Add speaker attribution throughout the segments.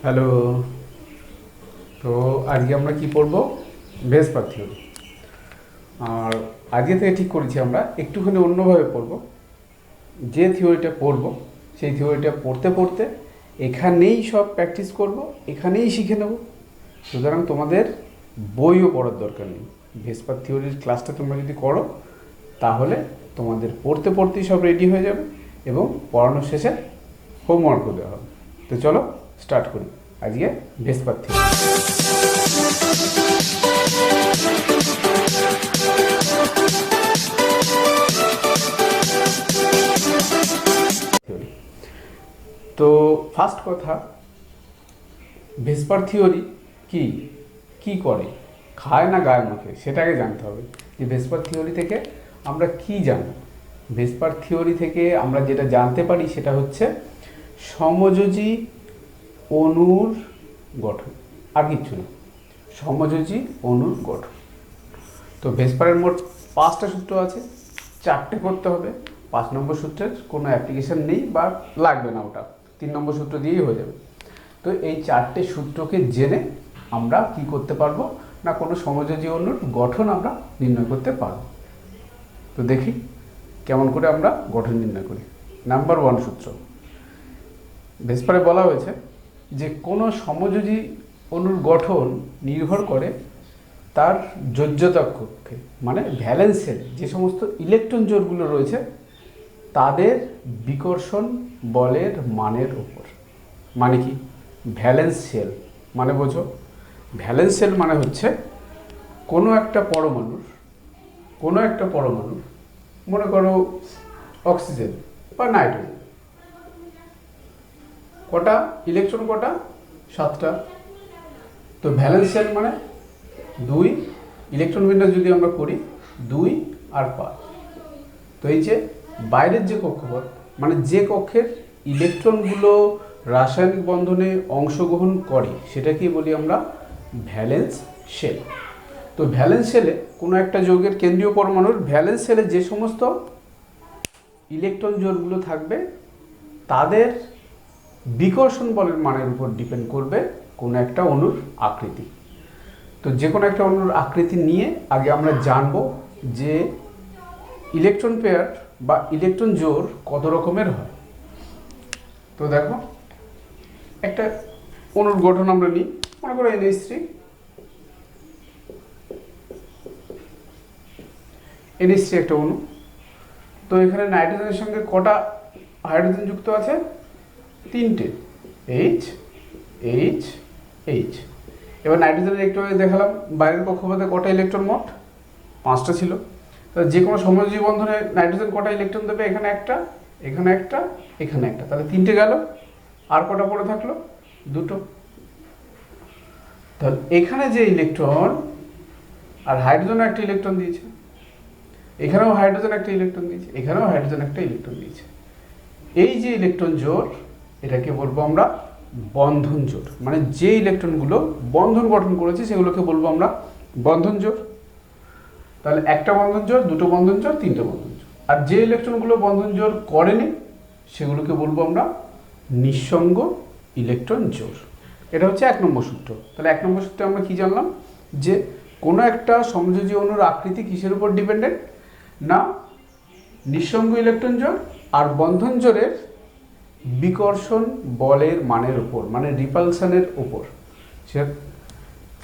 Speaker 1: Hello. তো আজকে আমরা কি পড়ব? ভেসপার থিওরি। আর আজকে থেকে ঠিক করেছি আমরা একটুখানি অন্যভাবে পড়ব। যে থিওরিটা পড়ব সেই থিওরিটা পড়তে পড়তে এখানেই সব প্র্যাকটিস করব, এখানেই শিখে নেব। সুতরাং তোমাদের বইও পড়ার দরকার নেই। ভেসপার থিওরির ক্লাসটা তোমরা যদি করো তাহলে তোমাদের পড়তে পড়তেই সব রেডি হয়ে যাবে এবং পড়ানোর শেষে হোমওয়ার্কও দেওয়া হবে। তো চলো স্টার্ট করি আজকে ভেসপার থিওরি। তো ফার্স্ট কথা, ভেসপার থিওরি কি কি করে, খায় না গায়ে মাখে, সেটাকে জানতে হবে যে ভেসপার থিওরি থেকে আমরা কি জানি। ভেসপার থিওরি থেকে আমরা যেটা জানতে পারি সেটা হচ্ছে সমযোজী অণুর গঠন, আর কিচ্ছু না। সমযোজী অণুর গঠন। তো ভেসপারের মোট 5টা সূত্র আছে, 4টে করতে হবে। 5 নম্বর সূত্রের কোনো অ্যাপ্লিকেশন নেই বা লাগবে না, ওটা 3 নম্বর সূত্র দিয়েই হয়ে যাবে। তো এই 4টে সূত্রকে জেনে আমরা কি করতে পারবো না, কোনো সমযোজী অণুর গঠন আমরা নির্ণয় করতে পারবো। তো দেখি কেমন করে আমরা গঠন নির্ণয় করি। নাম্বার 1 সূত্র, ভেসপারে বলা হয়েছে যে কোনো সমযোজী অণুর গঠন নির্ভর করে তার যোজ্যতা কক্ষে, মানে ভ্যালেন্সের যে সমস্ত ইলেকট্রন জোড়গুলো রয়েছে তাদের বিকর্ষণ বলের মানের উপর। মানে কি? ভ্যালেন্স শেল মানে বোঝো। ভ্যালেন্স শেল মানে হচ্ছে কোনো একটা পরমাণুর মনে করো অক্সিজেন বা নাইট্রোজেন, কটা ইলেকট্রন, কটা? 7টা। তো ভ্যালেন্স শেল মানে 2, ইলেকট্রন বিন্যাস যদি আমরা করি 2 আর 5। তো এই যে বাইরের যে কক্ষপথ, মানে যে কক্ষের ইলেকট্রনগুলো রাসায়নিক বন্ধনে অংশগ্রহণ করে সেটাকেই বলি আমরা ভ্যালেন্স শেল। তো ভ্যালেন্স শেলে কোনো একটা যৌগের কেন্দ্রীয় পরমাণুর ভ্যালেন্স শেলে যে সমস্ত ইলেকট্রন জোড়গুলো থাকবে তাদের বিকর্ষণ বলের মানের উপর ডিপেন্ড করবে কোনো একটা অণুর আকৃতি। তো যে কোনো একটা অণুর আকৃতি নিয়ে আগে আমরা জানব যে ইলেকট্রন পেয়ার বা ইলেকট্রন জোড় কত রকমের হয়। তো দেখো, একটা অণুর গঠন আমরা নিই, মনে করো NH3। NH3 একটা অণু। তো এখানে নাইট্রোজেনের সঙ্গে কটা হাইড্রোজেন যুক্ত আছে? 3টে, H H H। এবার নাইট্রোজেনের একটু আগে দেখালাম বাইরের কক্ষপথে কটা ইলেকট্রন, মোট 5টা ছিল। তো যে কোনো সমযোজী বন্ধনে নাইট্রোজেন কটা ইলেকট্রন দেবে? এখানে একটা, এখানে একটা, এখানে একটা, তাহলে 3টে গেল। আর কটা পড়ে থাকলো? 2টো। তাহলে এখানে যে ইলেকট্রন, আর হাইড্রোজেন একটা ইলেকট্রন দিয়েছে, এখানেও হাইড্রোজেন একটা ইলেকট্রন দিয়েছে, এখানেও হাইড্রোজেন একটা ইলেকট্রন দিয়েছে। এই যে ইলেকট্রন জোড়, এটাকে বলবো আমরা বন্ধন জোড়। মানে যে ইলেকট্রনগুলো বন্ধন গঠন করেছে সেগুলোকে বলবো আমরা বন্ধন জোড়। তাহলে একটা বন্ধন জোড়, 2টো বন্ধন জোড়, 3টে বন্ধন জোড়। আর যে ইলেকট্রনগুলো বন্ধন জোড় করেনি সেগুলোকে বলবো আমরা নিঃসঙ্গ ইলেকট্রন জোড়। এটা হচ্ছে 1 নম্বর সূত্র। তাহলে 1 নম্বর সূত্রে আমরা কি জানলাম? যে কোনো একটা সমযোজী অণুর আকৃতি কিসের উপর ডিপেন্ডেন্ট না, নিঃসঙ্গ ইলেকট্রন জোড় আর বন্ধন জোড়ের বিকর্ষণ বলের মানের উপর, মানে রিপালশনের উপর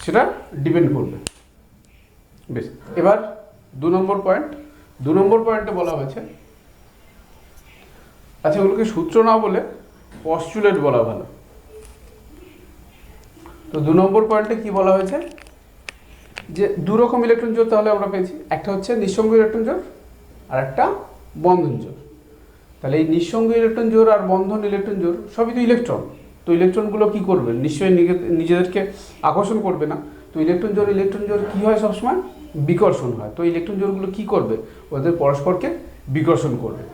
Speaker 1: সেটা ডিপেন্ড করবে। বেশ, এবার 2 নম্বর পয়েন্ট। 2 নম্বর পয়েন্টে বলা হয়েছে, আচ্ছা ওগুলোকে সূত্র না বলে পস্টুলেট বলা ভালো। তো 2 নম্বর পয়েন্টে কি বলা হয়েছে? যে 2 রকম ইলেকট্রন জোড় তাহলে আমরা পেয়েছি, একটা হচ্ছে নিঃসঙ্গ ইলেকট্রন জোড় আর একটা বন্ধন জোড়। তাহলে এই নিঃসঙ্গ ইলেকট্রন জোড় আর বন্ধন ইলেকট্রন জোড় সবই তো ইলেকট্রন। তো ইলেকট্রনগুলো কি করবে? নিশ্চয়ই নিজেদেরকে আকর্ষণ করবে না। তো ইলেকট্রন জোড় কি হয়? সবসময় বিকর্ষণ হয়। তো ইলেকট্রন জোড়গুলো কি করবে? ওদের পরস্পরকে বিকর্ষণ করবে।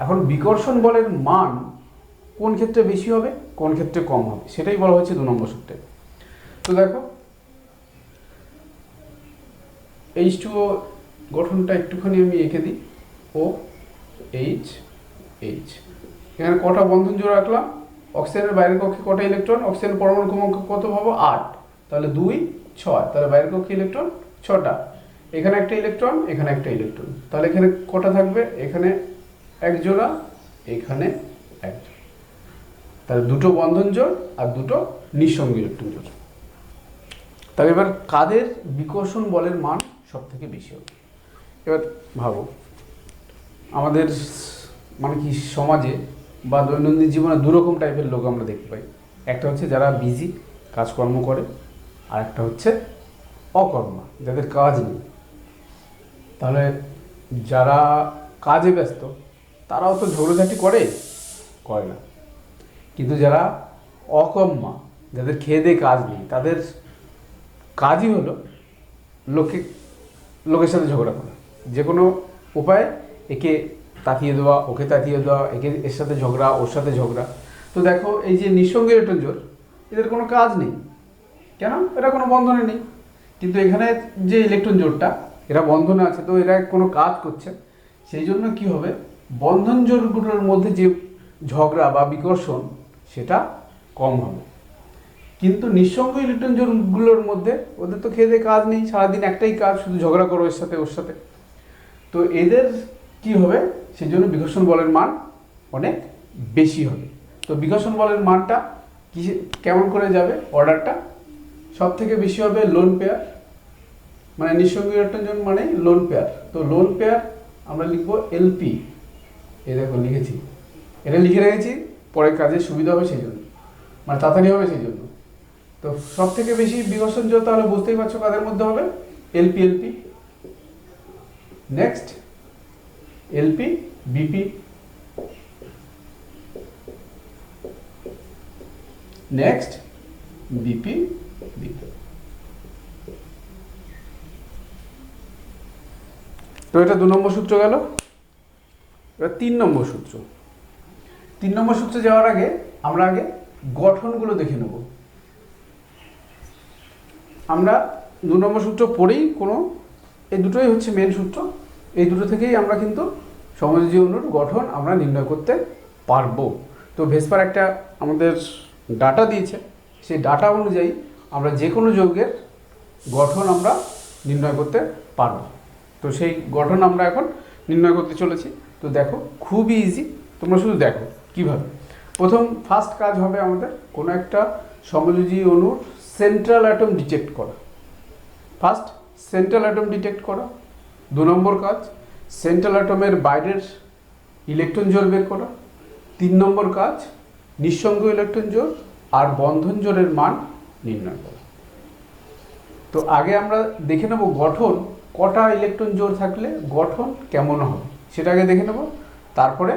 Speaker 1: এখন বিকর্ষণ বলের মান কোন ক্ষেত্রে বেশি হবে, কোন ক্ষেত্রে কম হবে, সেটাই বলা হয়েছে 2 নম্বর সূত্রে। তো দেখো, H2O গঠনটা একটুখানি আমি এঁকে দিই, ও H H। এখানে কটা বন্ধন জোড় রাখলাম? অক্সিজেনের বাইরের কক্ষে কটা ইলেকট্রন, অক্সিজেনের পরমাণু ক্রমাঙ্ক কত পাবো 8, তাহলে 2 6, তাহলে বাইরের কক্ষে ইলেকট্রন 6টা, এখানে একটা ইলেকট্রন, এখানে একটা ইলেকট্রন, তাহলে এখানে কটা থাকবে, এখানে এক জোড়া, এখানে এক জোড়া, তাহলে দুটো বন্ধন জোড় আর দুটো নিঃসঙ্গ ইলেকট্রন জোড়। তাহলে এবার কাদের বিকর্ষণ বলের মান সব থেকে বেশি হবে? এবার ভাবো আমাদের মানে কি সমাজে বা দৈনন্দিন জীবনে দুরকম টাইপের লোক আমরা দেখতে পাই। একটা হচ্ছে যারা বিজি কাজকর্ম করে, আর একটা হচ্ছে অকর্মা যাদের কাজ নেই। তাহলে যারা কাজে ব্যস্ত তারাও তো ঝগড়াঝাটি করে না, কিন্তু যারা অকর্মা যাদের খেয়ে দিয়ে কাজ নেই তাদের কাজই হলো লোকের সাথে ঝগড়া করা, যে কোনো উপায়ে একে তাকিয়ে দেওয়া, ওকে তাকিয়ে দেওয়া, এর সাথে ঝগড়া, ওর সাথে ঝগড়া। তো দেখো এই যে নিঃসঙ্গ ইলেকট্রন জোড়, এদের কোনো কাজ নেই, কেন? এরা কোনো বন্ধনে নেই, কিন্তু এখানে যে ইলেকট্রন জোড়টা এরা বন্ধনে আছে, তো এরা কোনো কাজ করছে, সেই জন্য কি হবে, বন্ধন জোড়গুলোর মধ্যে যে ঝগড়া বা বিকর্ষণ সেটা কম হবে। কিন্তু নিঃসঙ্গ ইলেকট্রন জোড়গুলোর মধ্যে ওদের তো খেয়ে দিয়ে কাজ নেই, সারাদিন একটাই কাজ, শুধু ঝগড়া করো এর সাথে ওর সাথে, তো এদের কি হবে, সেই জন্য বিকর্ষণ বলের মান অনেক বেশি হবে। তো বিকর্ষণ বলের মানটা কি কেমন করে যাবে, অর্ডারটা সব থেকে বেশি হবে লোন পেয়ার, মানে নিঃসঙ্গ ইলেকট্রন জোড় মানে লোন পেয়ার। তো লোন পেয়ার আমরা লিখবো এলপি, এই দেখো লিখেছি, এটা লিখে রেখেছি পরে কাজে সুবিধা হবে সেই জন্য, মানে তাড়াতাড়ি হবে সেই জন্য। তো সব থেকে বেশি বিকর্ষণ জোড় তাহলে বুঝতেই পারছো কাদের মধ্যে হবে, LP LP. Next LP BP, next BP BP. তো এটা 2 নম্বর সূত্র গেল। এবার 3 নম্বর সূত্র। 3 নম্বর সূত্রে যাওয়ার আগে আমরা আগে গঠনগুলো দেখে নেব। আমরা 2 নম্বর সূত্র পড়েই এই দুটোই হচ্ছে মেন সূত্র, এই দুটো থেকেই আমরা কিন্তু সমযোজী অণুর গঠন আমরা নির্ণয় করতে পারবো। তো ভেসপার একটা আমাদের ডাটা দিয়েছে, সেই ডাটা অনুযায়ী আমরা যে কোনো যৌগের গঠন আমরা নির্ণয় করতে পারবো। তো সেই গঠন আমরা এখন নির্ণয় করতে চলেছি। তো দেখো খুবই ইজি, তোমরা শুধু দেখো কিভাবে। প্রথম ফার্স্ট কাজ হবে আমাদের কোনো একটা সমযোজী অণুর সেন্ট্রাল অ্যাটম ডিটেক্ট করা। ফার্স্ট সেন্ট্রাল অ্যাটম ডিটেক্ট করা। 2 নম্বর কাজ সেন্ট্রাল অ্যাটমের বাইরের ইলেকট্রন জোড় বের করা। 3 নম্বর কাজ নিঃসঙ্গ ইলেকট্রন জোড় আর বন্ধন জোড়ের মান নির্ণয় করা। তো আগে আমরা দেখে নেব গঠন, কটা ইলেকট্রন জোড় থাকলে গঠন কেমন হবে সেটা আগে দেখে নেব, তারপরে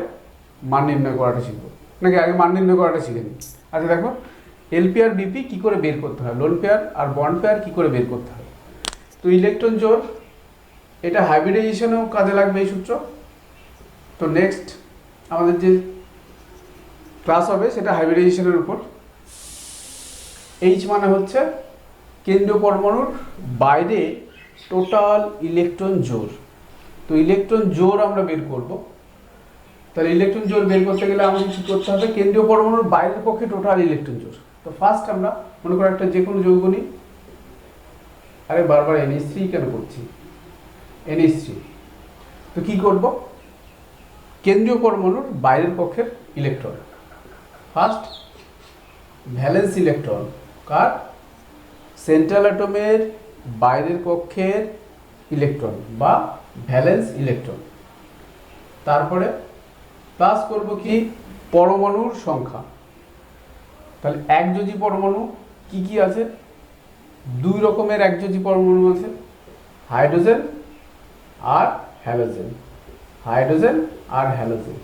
Speaker 1: মান নির্ণয় করাটা শিখব। নাকি আগে মান নির্ণয় করাটা শিখে নিই? আচ্ছা দেখো এলপি আর বিপি কী করে বের করতে হয়, লোন পেয়ার আর বন্ড পেয়ার কী করে বের করতে হয়। তো ইলেকট্রন জোড় এটা হাইব্রিডাইজেশনেও কাজে লাগবে এই সূত্র। তো নেক্সট আমাদের যে ক্লাস হবে সেটা হাইব্রিডাইজেশনের উপর। এইচ মানে হচ্ছে কেন্দ্রীয় পরমাণুর বাইরে টোটাল ইলেকট্রন জোড়। তো ইলেকট্রন জোড় আমরা বের করব, তাহলে ইলেকট্রন জোড় বের করতে গেলে আমাদের কী করতে হবে, কেন্দ্রীয় পরমাণুর বাইরের পক্ষে টোটাল ইলেকট্রন জোড়। তো ফার্স্ট আমরা মনে করো একটা যে কোনো যৌগ নিই, আরে বারবার NH3 কেন করছি, NH3। তো কী করব, কেন্দ্রীয় পরমাণুর বাইরের পক্ষের ইলেকট্রন, ফার্স্ট ভ্যালেন্স ইলেকট্রন কার, সেন্ট্রাল অ্যাটমের বাইরের কক্ষের ইলেকট্রন বা ভ্যালেন্স ইলেকট্রন। তারপরে প্লাস করব কি, পরমাণুর সংখ্যা। তাহলে একযোজী পরমাণু কি কি আছে, 2 রকমের একযোজী পরমাণু আছে, হাইড্রোজেন আর হ্যালোজেন, হাইড্রোজেন আর হ্যালোজেন।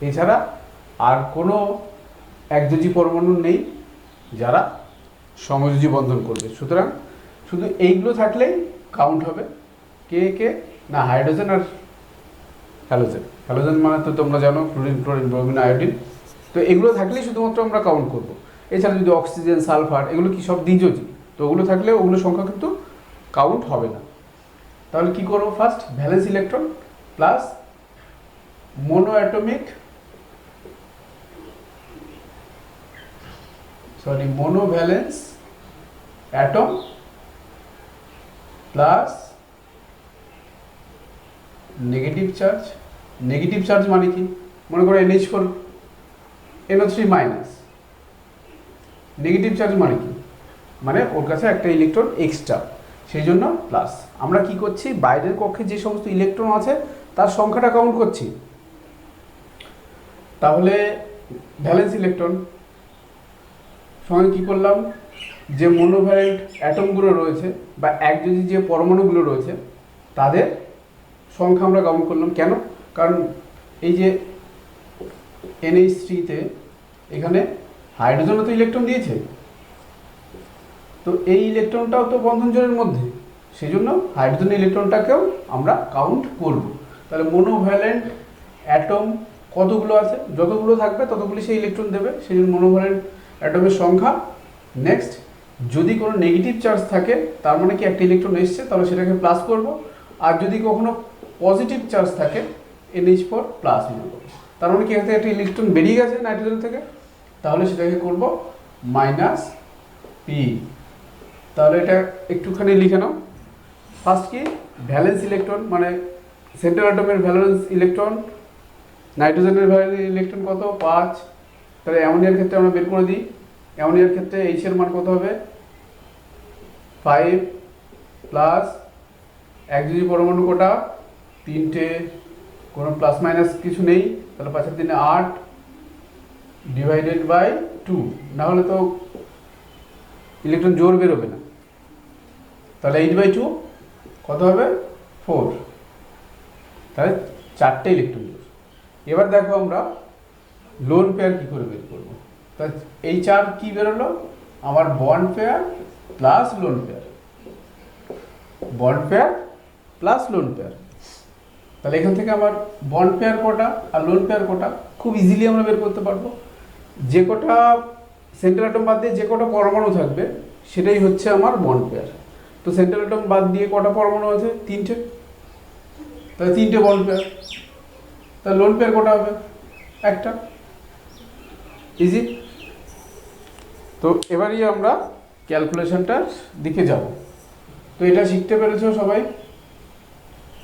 Speaker 1: এছাড়া আর কোনো একযোজী পরমাণু নেই যারা সমযোজী বন্ধন করবে। সুতরাং শুধু এইগুলো থাকলেই কাউন্ট হবে। কে না, হাইড্রোজেন আর হ্যালোজেন। হ্যালোজেন মানে তো তোমরা জানো ক্লোরিন, ব্রোমিন, আয়োডিন। তো এগুলো থাকলেই শুধুমাত্র আমরা কাউন্ট করব। এছাড়া যদি অক্সিজেন, সালফার এগুলো কি সব দ্বিযোজী, তো ওগুলো থাকলে ওগুলো সংখ্যা কিন্তু কাউন্ট হবে না। তাহলে কি করব, first valence electron plus mono atomic sorry monovalence atom plus negative charge. Negative charge মানে কি, মনে করো NH4 NO3 minus. Negative charge মানে কি, মানে ওর কাছে একটা ইলেকট্রন এক্সট্রা, সেই জন্য প্লাস। আমরা কি করছি, বাইরের কক্ষে যে সমস্ত ইলেকট্রন আছে তার সংখ্যাটা কাউন্ট করছি। তাহলে ভ্যালেন্স ইলেকট্রন সঙ্গে কি করলাম, যে মোনোভ্যালেন্ট অ্যাটমগুলো রয়েছে বা একযোজী যে পরমাণুগুলো রয়েছে তাদের সংখ্যা আমরা কাউন্ট করলাম। কেন, কারণ এই যে NH3-তে এখানে হাইড্রোজেনও তো ইলেকট্রন দিয়েছে, তো এই ইলেকট্রনটাও তো বন্ধন জোড়ের মধ্যে, সেই জন্য হাইড্রোজেন ইলেকট্রনটাকেও আমরা কাউন্ট করব। তাহলে মোনোভ্যালেন্ট অ্যাটম কতগুলো আছে, যতগুলো থাকবে ততগুলি সেই ইলেকট্রন দেবে, সেই জন্য মোনোভ্যালেন্ট অ্যাটমের সংখ্যা। নেক্সট, যদি কোনো নেগেটিভ চার্জ থাকে তার মানে কি একটা ইলেকট্রন এসছে, তাহলে সেটাকে প্লাস করব। আর যদি কখনো পজিটিভ চার্জ থাকে NH4 প্লাস মনে করব, তার মানে কি এখান থেকে একটা ইলেকট্রন বেরিয়ে গেছে নাইট্রোজেন থেকে, তাহলে সেটাকে করব মাইনাস পি। তাহলে এটা একটুখানি লিখে নাও। ফার্স্ট কি, ভ্যালেন্স ইলেকট্রন মানে সেন্টার অ্যাটমের ভ্যালেন্স ইলেকট্রন, নাইট্রোজেনের ভ্যালেন্স ইলেকট্রন কত 5। তাহলে অ্যামোনিয়ার ক্ষেত্রে আমরা বের করে দিই, অ্যামোনিয়ার ক্ষেত্রে H এর মান কত হবে 5 প্লাস একযোজী পরমাণু কটা 3টে, কোনো প্লাস মাইনাস কিছু নেই, তাহলে 5 × 3 = 8 ডিভাইডেড বাই 2, না হলে তো ইলেকট্রন জোর বেরোবে না। তাহলে 8/2 কত হবে 4, তাহলে 4টে ইলেকট্রন জোর। এবার দেখো আমরা লোন পেয়ার কি করে বের করবো। তাহলে এই 4 কি বেরোলো, আমার bond pair plus lone pair, bond pair plus lone pair. তাহলে এখান থেকে আমার বন্ড পেয়ার কটা আর লোন পেয়ার কটা খুব ইজিলি আমরা বের করতে পারবো। যে কটা সেন্টার অ্যাটম বাদ দিয়ে যে কটা পরমাণু থাকবে সেটাই হচ্ছে আমার বন্ড পেয়ার। তো সেন্টার অ্যাটম বাদ দিয়ে কটা পরমাণু আছে 3টে, তাহলে 3টে বন্ড পেয়ার। তাহলে লোন পেয়ার কটা হবে একটা, ইজি। তো এবারই আমরা ক্যালকুলেশনটার দিকে যাব। তো এটা শিখতে পেরেছো সবাই,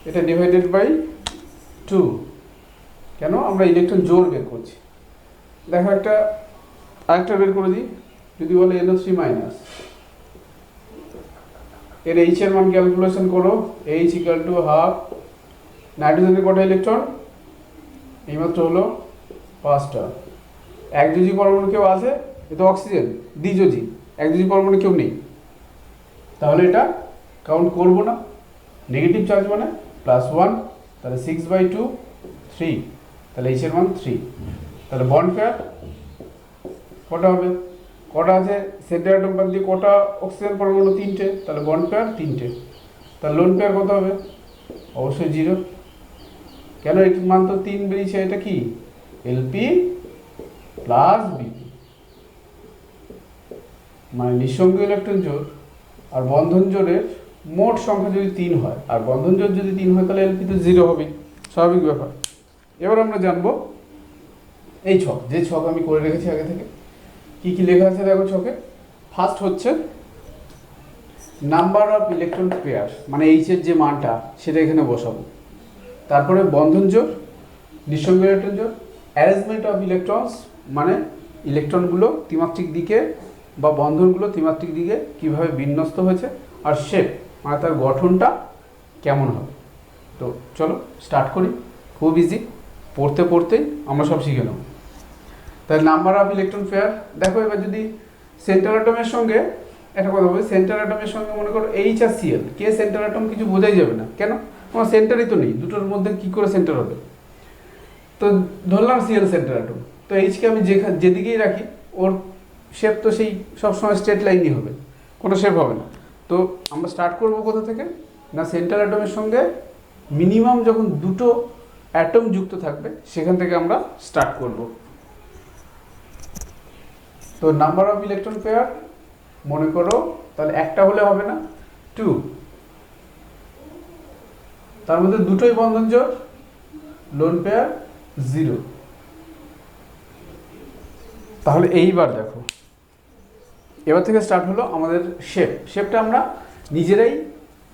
Speaker 1: এটা ডিভাইডেড বাই 2, কেন আমরা ইলেকট্রন জোর বের করছি। দেখো একটা আরেকটা বের করে দিই, যদি বলে NO3 মাইনাস, এর H এর মান ক্যালকুলেশন করো, H = 1/2। নাইট্রোজেনের কটা ইলেকট্রন এইমাত্র হলো 5টা। একযোজী পরমাণু কেউ আছে, এ তো অক্সিজেন, দ্বিযোজী, একযোজী পরমাণু কেউ নেই, তাহলে এটা কাউন্ট করবো না। নেগেটিভ চার্জ মানে +1, তাহলে 6/2 3, তাহলে H এর মান 3। তাহলে বন্ড পেয়ার কটা হবে, কটা আছে সেন্টার অ্যাটম বাদ দিয়ে কটা অক্সিজেন পরমাণু 3টে, তাহলে বন্ড পেয়ার 3টে। তাহলে লোন পেয়ার কত হবে, অবশ্যই 0, কেন এটির মান তো 3 বেরিয়েছে, এটা কি LP প্লাস BP, মানে নিঃসঙ্গ ইলেকট্রন জোড় আর বন্ধন জোড়ের মোট সংখ্যা যদি 3 হয় আর বন্ধন জোড় যদি 3 হয় তাহলে LP তো 0 হবে, স্বাভাবিক ব্যাপার। এবার আমরা জানবো এই ছক, যে ছক আমি করে রেখেছি আগে থেকে, কি কি লেখা আছে দেখো ছকে। ফার্স্ট হচ্ছে নাম্বার অফ ইলেকট্রন পেয়ার, মানে H এর যে মানটা সেটা এখানে বসাবো। তারপরে বন্ধন জোড়, নিঃসঙ্গ ইলেকট্রন জোড়, অ্যারেঞ্জমেন্ট অফ ইলেকট্রনস মানে ইলেকট্রনগুলো ত্রিমাত্রিক দিকে বা বন্ধনগুলো ত্রিমাত্রিক দিকে কিভাবে বিন্যস্ত হয়েছে, আর শেপ মানে তার গঠনটা কেমন হবে। তো চলো স্টার্ট করি, খুব ইজি, পড়তে পড়তেই আমরা সব শিখে নেব। তাহলে নাম্বার অফ ইলেকট্রন পেয়ার দেখো, এবার যদি সেন্টার অ্যাটমের সঙ্গে একটা কথা বলি, সেন্টার অ্যাটমের সঙ্গে মনে করো H আর Cl, কে সেন্টার অ্যাটম কিছু বোঝাই যাবে না, কেন আমার সেন্টারই তো নেই, দুটোর মধ্যে কি করে সেন্টার হবে। তো ধরলাম Cl সেন্টার অ্যাটম, তো H-কে আমি যেদিকেই রাখি ওর শেপ তো সেই সবসময় স্ট্রেট লাইনই হবে, কোনো শেপ হবে না। তো আমরা স্টার্ট করবো কোথা থেকে না, সেন্টার অ্যাটমের সঙ্গে মিনিমাম যখন দুটো অ্যাটম যুক্ত থাকবে সেখান থেকে আমরা স্টার্ট করব। তো নাম্বার অফ ইলেকট্রন পেয়ার মনে করো, তাহলে একটা হলে হবে না, 2, তার মধ্যে দুটোই বন্ধন জোড়, লোন পেয়ার 0। তাহলে এইবার দেখো এবার থেকে স্টার্ট হলো আমাদের শেপটা আমরা নিজেরাই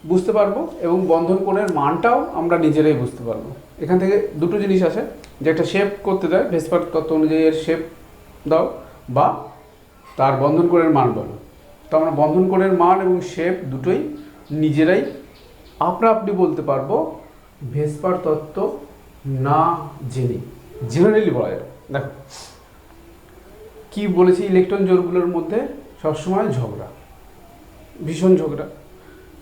Speaker 1: বুঝতে পারবো এবং বন্ধন কোণের মানটাও আমরা নিজেরাই বুঝতে পারবো। এখান থেকে দুটো জিনিস আছে, যে একটা শেপ করতে দেয়, ভেসপার তত্ত্ব অনুযায়ী এর শেপ দাও বা তার বন্ধন কোণের মান বলো। তো আমরা বন্ধন কোণের মান এবং শেপ দুটোই নিজেরাই আপনি বলতে পারবো ভেসপার তত্ত্ব না জেনে, জেনারেলি বলা যায়। দেখো কি বলেছি, ইলেকট্রন জোড়গুলোর মধ্যে সবসময় ঝগড়া, ভীষণ ঝগড়া।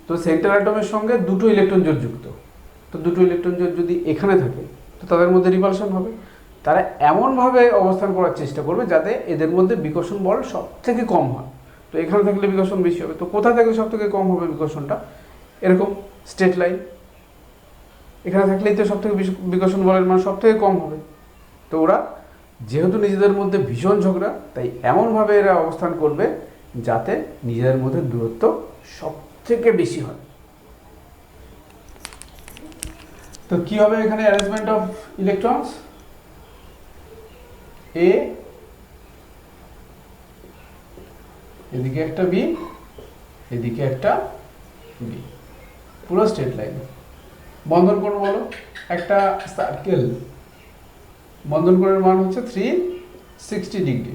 Speaker 1: তো সেন্টার অ্যাটমের সঙ্গে দুটো ইলেকট্রন জোড় যুক্ত, তো দুটো ইলেকট্রন জোড় যদি এখানে থাকে তো তাদের মধ্যে রিপালশন হবে। তারা এমনভাবে অবস্থান করার চেষ্টা করবে যাতে এদের মধ্যে বিকর্ষণ বল সব থেকে কম হয়। তো এখানে থাকলে বিকর্ষণ বেশি হবে, তো কোথা থেকে সব থেকে কম হবে বিকর্ষণটা? এরকম স্ট্রেট লাইন, এখানে থাকলেই তো সব থেকে বিকর্ষণ বলের মান সব থেকে কম হবে। তো ওরা যেহেতু নিজেদের মধ্যে ভীষণ ঝগড়া, তাই এমনভাবে এরা অবস্থান করবে যাতে নিজেদের মধ্যে দূরত্ব সব থেকে বেশি হয়। তো কি হবে এখানে অ্যারেঞ্জমেন্ট অফ ইলেকট্রনস? এ, এদিকে একটা বি, এদিকে একটা বি, পুরো স্ট্রেট লাইন। বন্ধন কোণ বলো, একটা সার্কেল, বন্ধন কোণের মান হচ্ছে 360 ডিগ্রি,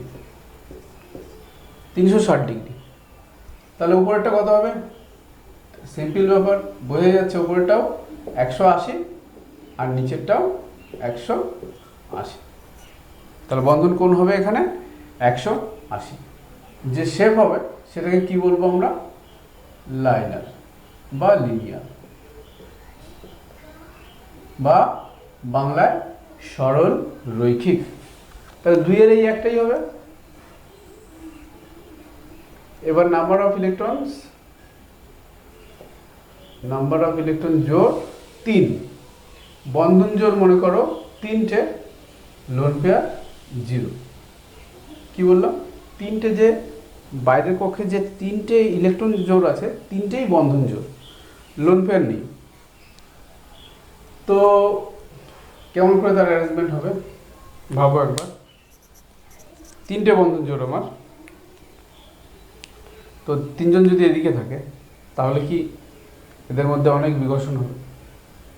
Speaker 1: 360 ডিগ্রি। তাহলে উপরেরটা কত হবে? সিম্পল ব্যাপার, বোঝা যাচ্ছে। উপরেরটাও 180 আর নিচেরটাও 180। তাহলে বন্ধন কোণ হবে এখানে 180। যে শেপ হবে সেটাকে কি বলবো আমরা? লাইনার বা লিনিয়ার, বা বাংলায় সরল রৈখিক। তাহলে দুইয়ের এই একটাই হবে। এবার নাম্বার অফ ইলেকট্রন জোড় 3, বন্ধন জোড় মনে করো 3টে, লোন পেয়ার 0। কি বললাম? 3টে, যে বাইরের কক্ষে যে 3টে ইলেকট্রন জোড় আছে 3টেই বন্ধন জোড়, লোন পেয়ার নেই। তো কেমন করে তার অ্যারেঞ্জমেন্ট হবে ভাবো একবার। 3টে বন্ধন জোড় আমার, তো 3জন যদি এদিকে থাকে তাহলে কি এদের মধ্যে অনেক বিকর্ষণ হবে?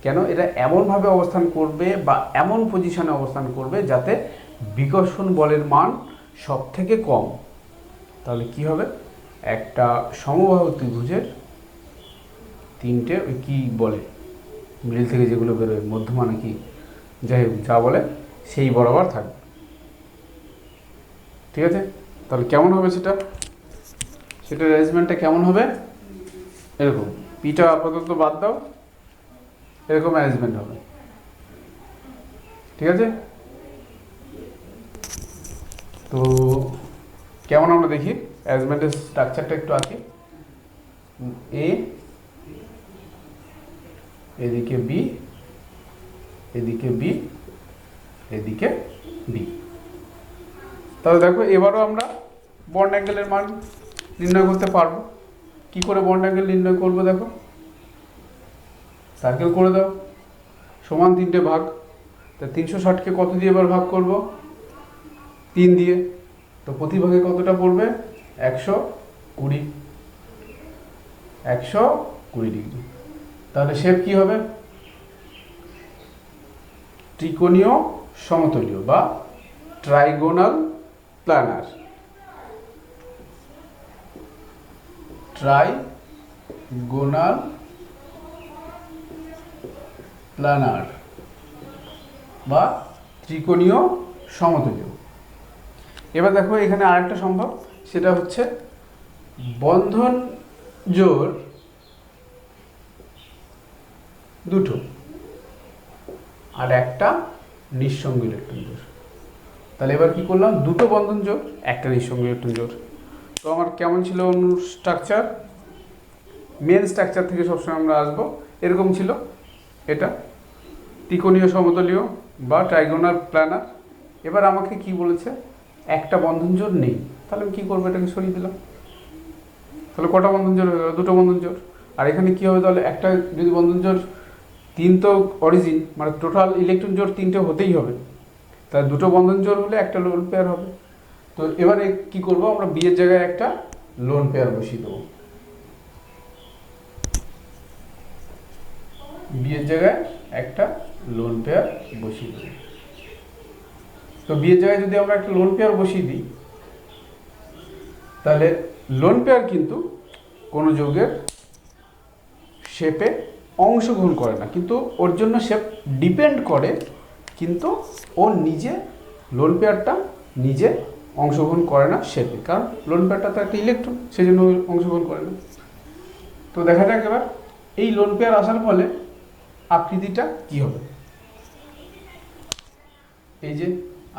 Speaker 1: কেন? এরা এমনভাবে অবস্থান করবে বা এমন পজিশনে অবস্থান করবে যাতে বিকর্ষণ বলের মান সব থেকে কম। তাহলে কি হবে? একটা সমবাহু ত্রিভুজের 3টে, ওই কী বলে মিডল থেকে যেগুলো বেরোয়, মধ্যমা নাকি যাই হোক যা বলে, সেই বরাবর থাকবে। ঠিক আছে? তাহলে কেমন হবে সেটার অ্যারেঞ্জমেন্টটা কেমন হবে? এরকম, পিটা আপাতত বাদ দাও, এরকম অ্যারেঞ্জমেন্ট হবে। ঠিক আছে? তো কেমন আমরা দেখি অ্যারেঞ্জমেন্টের স্ট্রাকচারটা একটু আঁকি। এ, এদিকে বি, এদিকে বি, এদিকে বি। তাহলে দেখো এবারও আমরা বন্ড অ্যাঙ্গেলের মান নির্ণয় করতে পারবো। কি করে বন্ড অ্যাঙ্গেল নির্ণয় করবো? দেখো, সার্কেল করে দাও, সমান 3টে ভাগ। তা 360কে কত দিয়ে এবার ভাগ করব? 3 দিয়ে। তো প্রতি ভাগে কতটা পড়বে? 120, 120 ডিগ্রি। তাহলে শেপ কি হবে? ত্রিকোণীয় সমতলীয় বা ট্রাইগোনাল প্ল্যানার, ট্রাইগোনাল প্ল্যানার বা ত্রিকোণীয় সমতলীয়। এবার দেখো এখানে আরেকটা সম্ভব, সেটা হচ্ছে বন্ধন জোড় দুটো আর একটা নিঃসঙ্গ ইলেকট্রন জোড়। তাহলে এবার কি করলাম? দুটো বন্ধন জোড়, একটা নিঃসঙ্গ ইলেকট্রন জোড়। তো আমার কেমন ছিল স্ট্রাকচার? মেন স্ট্রাকচার থেকে সবসময় আমরা আসবো, এরকম ছিল। এটা ত্রিকোণীয় সমতলীয় বা ট্রাইগোনাল প্ল্যানার। এবার আমাকে কি বলেছে? একটা বন্ধন জোড় নেই। তাহলে আমি কী করবো? এটাকে সরিয়ে দিলাম। তাহলে কটা বন্ধন জোড় হয়ে গেল? দুটো বন্ধন জোড়। আর এখানে কী হবে? তাহলে একটা যদি বন্ধন জোড় 3 তো অরিজিন, মানে টোটাল ইলেকট্রন জোড় 3টে হতেই হবে। তাহলে দুটো বন্ধন জোড় হলে একটা লোন পেয়ার হবে। তো এবারে কি করব? আমরা বি এর জায়গায় একটা লোন পেয়ার বসিয়ে দেবো, বি এর জায়গায় একটা লোন পেয়ার বসিয়ে দেবো। তো বি এর জায়গায় যদি আমরা একটা লোন পেয়ার বসিয়ে দিই, তাহলে লোন পেয়ার কিন্তু কোনো যৌগের শেপে অংশগ্রহণ করে না, কিন্তু ওর জন্য শেপ ডিপেন্ড করে, কিন্তু ও নিজে লোন পেয়ারটা নিজে অংশগ্রহণ করে না শেপে, কারণ লোন পেয়ারটা তো একটা ইলেকট্রন, সেই জন্য অংশগ্রহণ করে না। তো দেখা যাক এবার এই লোন পেয়ার আসার ফলে আকৃতিটা কি হবে। এই যে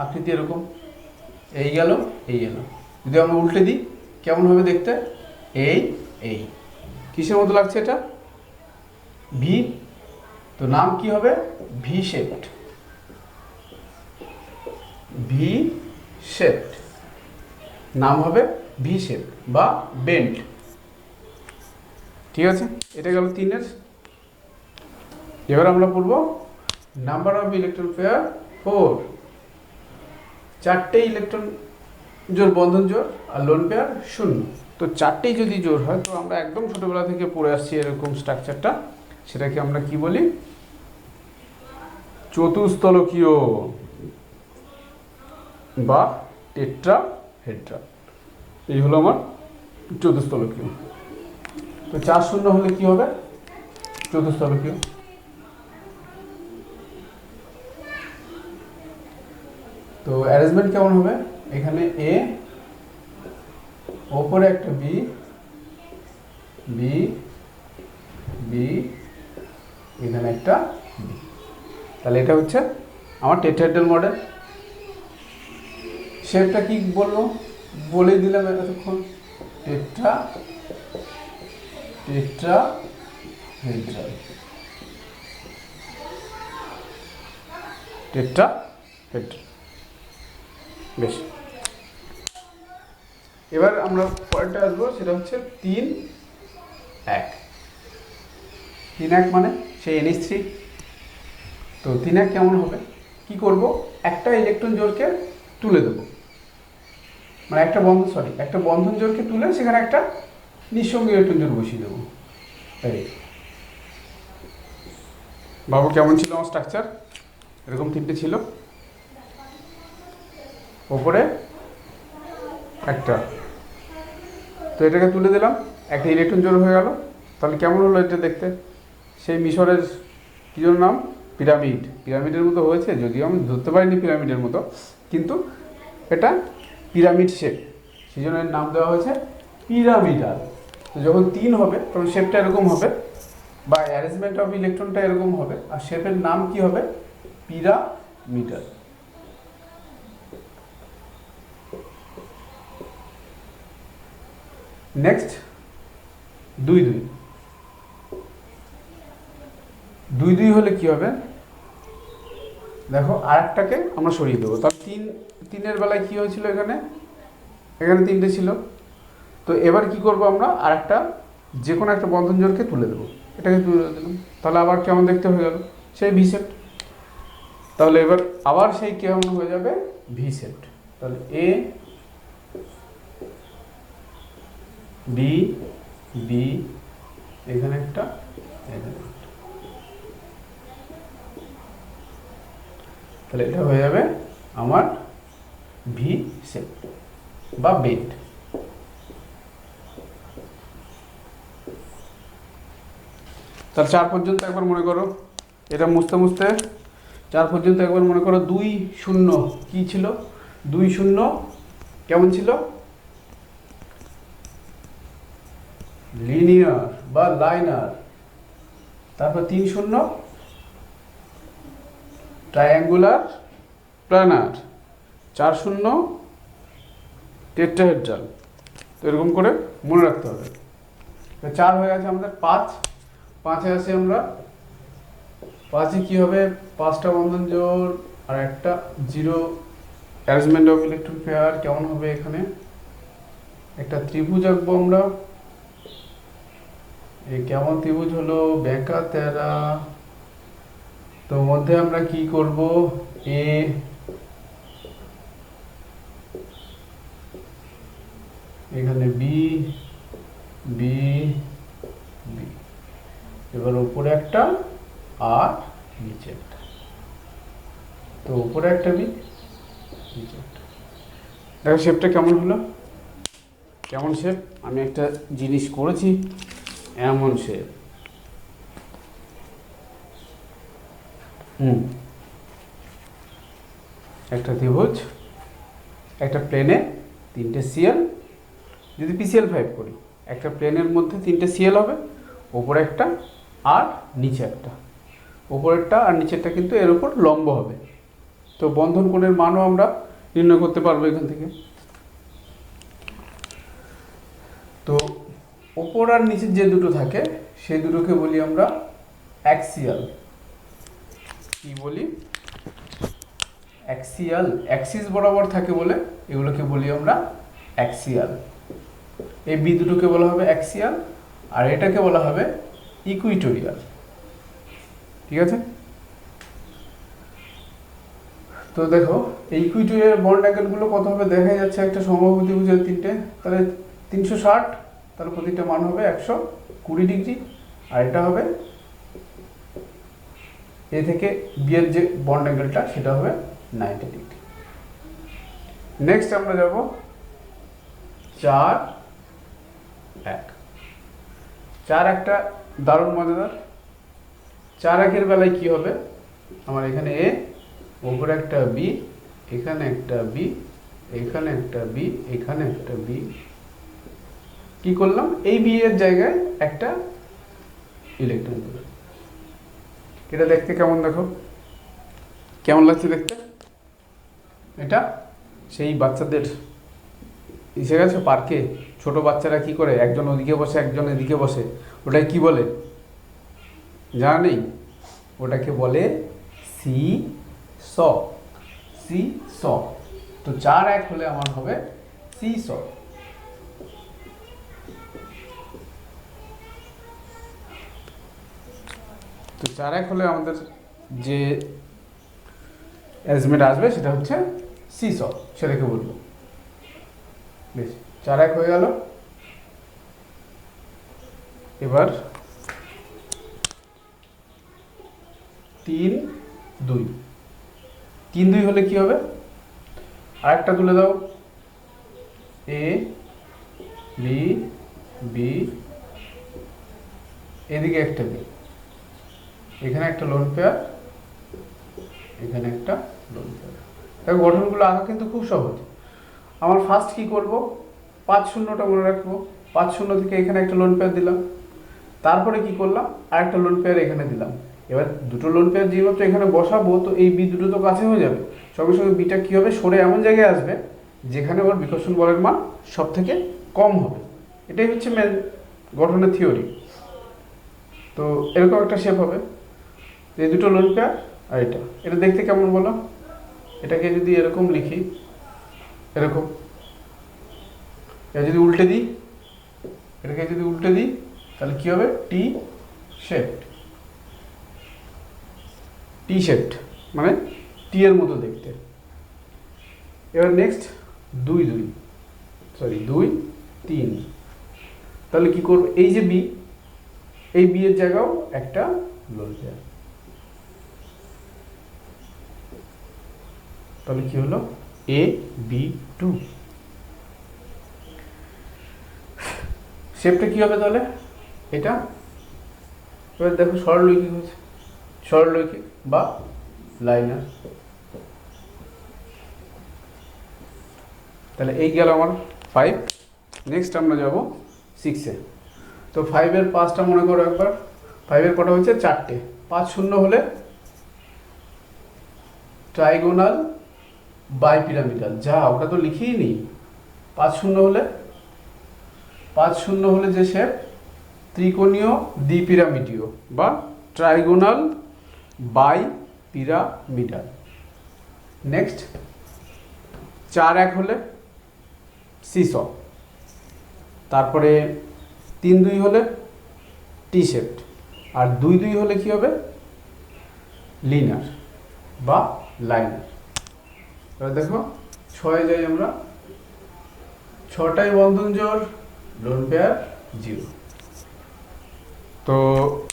Speaker 1: আকৃতি এরকম, এই গেল এই গেল, যদি আমরা উল্টে দিই কেমন হবে দেখতে, এই কিসের মতো লাগছে এটা, ভি। তো নাম কি হবে, ভি শেপড, ভি শেপড নাম হবে ভি শেপ বা বেন্ট। ঠিক আছে, এটা গেল 3-এর। এবার আমরা পড়ব নাম্বার অফ ইলেকট্রন পেয়ার 4, 4টে ইলেকট্রন জোড়, বন্ধন জোড় আর লোন পেয়ার 0। তো 4টেই যদি জোড় হয়, তো আমরা একদম ছোটবেলা থেকে পড়ে আসছি এরকম স্ট্রাকচারটা, সেটাকে আমরা কি বলি, চতুস্তলকীয় বা টেট্রাহেড্রা। এই হলো আমার চতুস্তলকীয়। তো 4 0 হলে কি হবে, চতুস্তলকীয়। তো অ্যারেঞ্জমেন্ট কেমন হবে, এখানে এ, ওপরে একটা বি, বি বি, এখানে একটা বি। তাহলে এটা হচ্ছে আমার টেট্রাহেড্রাল মডেল। শেপটা কি বলবো, বলেই দিলাম এতক্ষণ, টেট্রাহেড্রাল, টেট্রাহেড্রাল। বেশ, এবার আমরা পরেরটা আসবো, সেটা হচ্ছে 3-1। 3-1 মানে সেই NH3। তো 3-1 কেমন হবে, কি করব, একটা ইলেকট্রন জোড়কে তুলে দেবো, মানে একটা বন্ধন জোড়কে তুলে সেখানে একটা নিঃসঙ্গী ইলেকট্রন জোড় বসিয়ে দেবো। এই বাবু কেমন ছিল আমার স্ট্রাকচার, এরকম 3টে ছিল, ওপরে একটা, তো এটাকে তুলে দিলাম, একটা ইলেকট্রন জোড় হয়ে গেল। তাহলে কেমন হলো এটা দেখতে, সেই মিশরের কী জন্য নাম, পিরামিড। পিরামিডের মতো হয়েছে, যদিও আমি ধরতে পারিনি পিরামিডের মতো, কিন্তু এটা পিরামিড শেপ, সেই জন্য এর নাম দেওয়া হয়েছে পিরামিডাল। তো যখন 3 হবে তখন শেপটা এরকম হবে, বা অ্যারেঞ্জমেন্ট অফ ইলেকট্রনটা এরকম হবে, আর শেপের নাম কি হবে, পিরামিডাল। নেক্সট 2-2, 2-2 হলে কি হবে, দেখো আরেকটাকে আমরা সরিয়ে দেবো। তার 3-3-এর বেলায় কি হয়েছিল, এখানে 3টে ছিল। তো এবার কি করব, আমরা আরেকটা যে কোনো একটা বন্ধন জোড়কে তুলে দেবো, এটাকে তুলে দিলাম, তাহলে আবার কেমন দেখতে হয়ে গেল, সেই ভি সেট। তাহলে এবার আবার সেই কেমন হয়ে যাবে, ভি সেট। তাহলে এ বি বি, এখানে একটা, এখানে একটা, তাহলে এটা হয়ে যাবে আমার ভি সেট বা বেড। তাহলে 4 পর্যন্ত একবার মনে করো, এটা মুছতে মুছতে 4 পর্যন্ত একবার মনে করো। 2-0 কি ছিল, 2-0 কেমন ছিল, লিনিয়ার বা লাইনার। তারপর 3-0 ট্রায়াঙ্গুলার প্ল্যানার, 4-0 টেট্রাহেড্রাল। তো এরকম করে মনে রাখতে হবে। 4 হয়ে গেছে আমাদের। 5-5-এ আসি আমরা। 5-এ কি হবে, 5টা বন্ধন জোড় আর একটা 0। অ্যারেঞ্জমেন্ট অফ ইলেকট্রন পেয়ার কেমন হবে, এখানে একটা ত্রিভুজ আঁকবো আমরা। এই কেমন ত্রিভুজ হলো, বেঁকা তেরা। তো মধ্যে আমরা কি করব, এ এখানে বি বি বি, এবার উপরে একটা আর নিচে একটা, তো উপরে একটা বি নিচে একটা। দেখো শেপটা কেমন হলো, কেমন শেপ, আমি একটা জিনিস করেছি এমন শেপ। একটা ত্রিভুজ, একটা প্লেনে তিনটে সিএল, যদি পিসিএল 5 করি একটা প্লেনের মধ্যে তিনটে সিএল হবে, ওপরে একটা আর নিচে একটা, ওপরেরটা আর নিচেরটা কিন্তু এর উপর লম্ব হবে। তো বন্ধন কোণের মানও আমরা নির্ণয় করতে পারবো এখান থেকে। তো ওপর আর নিচের যে দুটো থাকে সেই দুটোকে বলি আমরা অ্যাক্সিয়াল। কি বলি? অ্যাক্সিয়াল, অ্যাক্সিস বরাবর থাকে বলে এগুলোকে বলি আমরা অ্যাক্সিয়াল। এই বি দুটোকে বলা হবে অ্যাক্সিয়াল, আর এটাকে বলা হবে ইকুইটোরিয়াল। ঠিক আছে? তো দেখো এই ইকুইটোরিয়াল বন্ড অ্যাঙ্গেলগুলো কত হবে দেখা যাচ্ছে, একটা সমবাহু ত্রিভুজের তিনটে, তাহলে 360, তাহলে প্রতিটা মান হবে 120 ডিগ্রি, আর এটা হবে এ থেকে বি এর যে বন্ড অ্যাঙ্গেলটা সেটা হবে 90 ডিগ্রি। নেক্সট আমরা যাব 4-1। 4-1টা দারুণ মজাদার। 4-1-এর বেলায় কি হবে, আমার এখানে এ, ওপরে একটা বি, এখানে একটা বি, এখানে একটা বি, এখানে একটা বি। কি করলাম, এই বি এর জায়গায় একটা ইলেকট্রন দিলাম। এটা দেখতে কেমন, দেখো কেমন লাগছে দেখতে? এটা সেই বাচ্চাদের এসে গেছে পার্কে, ছোট বাচ্চারা কি করে, একজন ওদিকে বসে একজন এদিকে বসে, ওটাকে কি বলে জানা নেই? ওটাকে বলে সি স, সি স। তো 4-1 হলে আমার হবে সি স। তো 4-1 হলে আমাদের যে অ্যারেঞ্জমেন্ট আসবে সেটা হচ্ছে সি স, সেটাকে বলবো। বেশ, 4-1 হয়ে গেল। এবার 3-2। 3-2 হলে কি হবে, আরেকটা তুলে দাও, এ বি বি, এদিকে একটা বি, এখানে একটা লোন পেয়ার, এখানে একটা লোন পেয়ার। দেখো গঠনগুলো আঁকা কিন্তু খুব সহজ। আমার ফার্স্ট কি করব, 5-0টা মনে রাখবো, 5-0 থেকে এখানে একটা লোন পেয়ার দিলাম, তারপরে কি করলাম, আরেকটা লোন পেয়ার এখানে দিলাম। এবার দুটো লোন পেয়ার যেহেতু এখানে বসাবো, তো এই বি দুটো তো কাছে হয়ে যাবে, সঙ্গে সঙ্গে বিটা কী হবে, সরে এমন জায়গায় আসবে যেখানে ওর বিকর্ষণ বলের মান সব থেকে কম হবে। এটাই হচ্ছে মেন গঠনের থিওরি। তো এরকম একটা শেপ হবে, এই দুটো লোন পেয়ার আর এটা দেখতে কেমন বলো? এটাকে যদি এরকম লিখি, এরকম, এটা যদি উল্টে দিই, এটাকে যদি উল্টে দিই তাহলে কি হবে, টি শেপড। টি শেপড মানে টি এর মতো দেখতে। এবার নেক্সট 2-3, তাহলে কি করব, এই যে বি, এই বি এর জায়গাও একটা লোন পেয়ার, তাহলে কি হলো, AB2। শেপটা কি হবে তাহলে এটা? এবার দেখো সরলরৈখিক হয়েছে, সরলরৈখিক বা লাইনার। তাহলে এই গেল আমার 5। নেক্সট আমরা যাব 6-এ। তো 5-এর 5টা মনে করো একবার, 5-এর কটা হচ্ছে 4টে। 5-0 হলে ট্রাইগোনাল বাইপিরামিডাল, যা ওটা তো লিখিয়ে নিই। 5-0 হলে, 5-0 হলে যে শেপ, ত্রিকোণীয় দ্বিপিরামিডীয় বা ট্রাইগোনাল বাইপিরামিডাল। নেক্সট 4-1 হলে সিস, তারপরে 3-2 হলে টি শেপড, আর 2-2 হলে কি হবে, লিনার বা লাইনার। এবার দেখো 6-এ যাই আমরা, ছটাই বন্ধন জোড়, লোন পেয়ার 0। তো